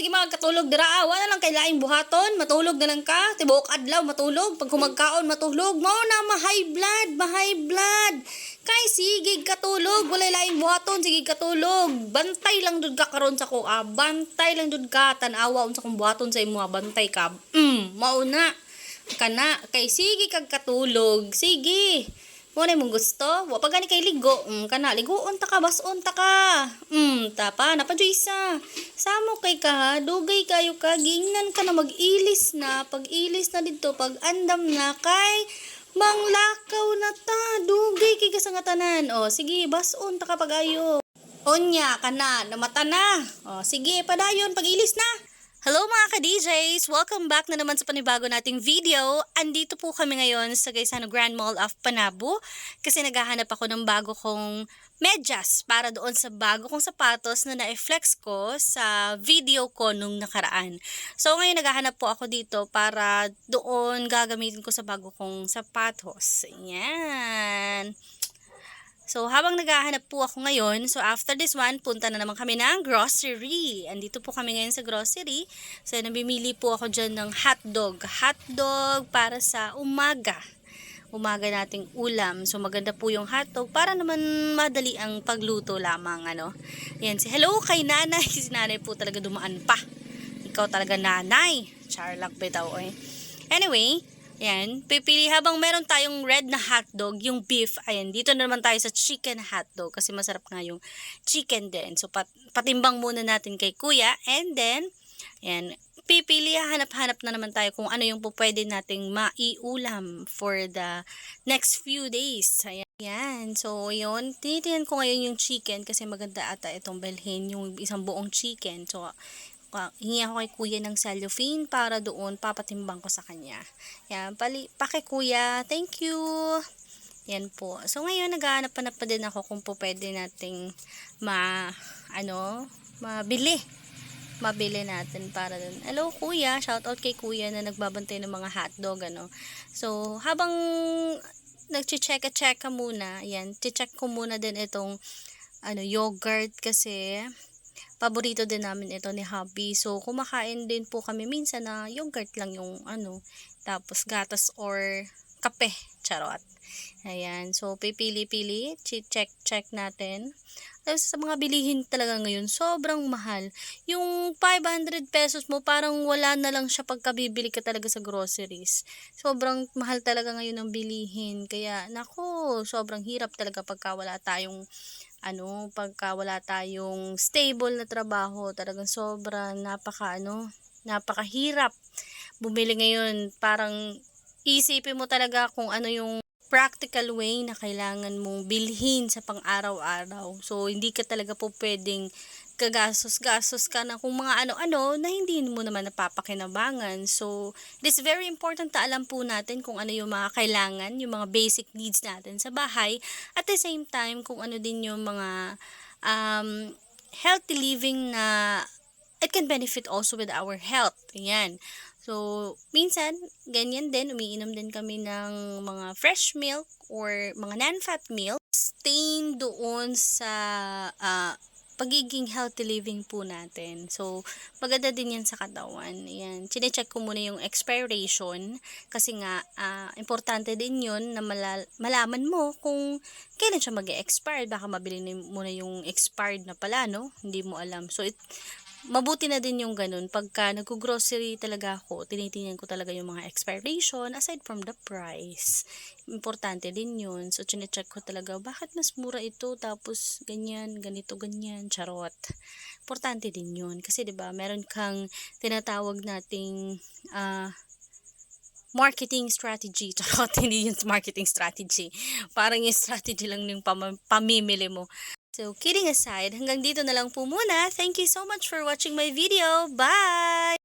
sige magkatulog dira. Wala lang kay laing buhaton, matulog na lang ka. Tibuok adlaw matulog, pag humagkaon matulog. Mao na ma-high blood, ma-high blood. Kay sige katulog, wala laing buhaton, sige katulog. Bantay lang dud ka karon sa ko. Bantay lang dud ka tan-awa unsa kung buhaton sa imo, bantay ka. Mao na. Kana kay sige kag katulog. Sige. Mo na mong gusto, wa pa gani kay ligo. Kana ligoon ta ka, bason ta ka. Tapa na pa isa. Samo kay ka ha, dugay kayo ka, gingnan ka na mag-ilis na, pag-ilis na dito, pag andam na kay manglakaw na ta, dugay kay kasangatanan. O sige, bason ta ka pagayo. Onya kana, namata na. O sige, padayon pag-ilis na. Hello mga ka-DJs! Welcome back na naman sa panibago nating video. Andito po kami ngayon sa Gaisano Grand Mall of Panabo kasi naghahanap ako ng bago kong medyas para doon sa bago kong sapatos na na-flex ko sa video ko nung nakaraan. So ngayon naghahanap po ako dito para doon gagamitin ko sa bago kong sapatos. Yan! So, habang naghahanap po ako ngayon, so after this one, punta na naman kami ng grocery. Andito po kami ngayon sa grocery. So, nabimili po ako dyan ng hotdog. Hotdog para sa umaga. Umaga nating ulam. So, maganda po yung hotdog para naman madali ang pagluto lamang. Yan, hello kay nanay. Si nanay po talaga dumaan pa. Ikaw talaga nanay. Charlak bitaw eh. Anyway, yan, pipili habang meron tayong red na hotdog, yung beef, ayan, dito na naman tayo sa chicken hotdog kasi masarap nga yung chicken din. So, patimbang muna natin kay kuya and then, yan, pipili, hanap-hanap na naman tayo kung ano yung pwede nating maiulam for the next few days. Ayan, so yun, tinitingnan ko ngayon yung chicken kasi maganda ata itong bilhin, yung isang buong chicken. So, hingi ako kay kuya ng cellophane para doon papatimbang ko sa kanya. Yan, paki kuya, thank you. Yan po. So ngayon naghahanap pa din ako kung po pwede nating mabili natin para doon. Hello kuya, shout out kay kuya na nagbabantay ng mga hotdog So habang nagche-check ka muna, yan, check ko muna din itong yogurt kasi paborito din namin ito ni hubby. So, kumakain din po kami minsan na yogurt lang yung tapos gatas or kape. Charot. Ayan. So, pipili-pili. Check natin. Tapos, sa mga bilihin talaga ngayon, sobrang mahal. Yung 500 pesos mo, parang wala na lang siya pagkabibili ka talaga sa groceries. Sobrang mahal talaga ngayon ng bilihin. Kaya, nako, sobrang hirap talaga pagka wala tayong stable na trabaho, talagang sobra napakahirap bumili ngayon. Parang isipin mo talaga kung ano yung practical way na kailangan mong bilhin sa pang-araw-araw. So, hindi ka talaga po pwedeng gagastos ka na kung mga ano-ano na hindi mo naman napapakinabangan. So, it is very important na alam po natin kung ano yung mga kailangan, yung mga basic needs natin sa bahay. At the same time, kung ano din yung mga healthy living na it can benefit also with our health. Ayan. So, minsan, ganyan din, umiinom din kami ng mga fresh milk or mga non-fat milk. Stain doon sa pagiging healthy living po natin. So, maganda din yan sa katawan. Ayan. Chine-check ko muna yung expiration kasi nga, importante din yun na malaman mo kung kailan siya mag-expire. Baka mabili mo na yung expired na pala, no? Hindi mo alam. So, mabuti na din yung ganun. Pagka nag-grocery talaga ako, tinitingnan ko talaga yung mga expiration aside from the price. Importante din yun. So, chinecheck ko talaga, bakit mas mura ito? Tapos, ganyan, ganito, ganyan. Charot. Importante din yun. Kasi, diba, meron kang tinatawag nating marketing strategy. Charot, hindi yung marketing strategy. Parang yung strategy lang yung pamimili mo. So, kidding aside, hanggang dito na lang po muna. Thank you so much for watching my video. Bye!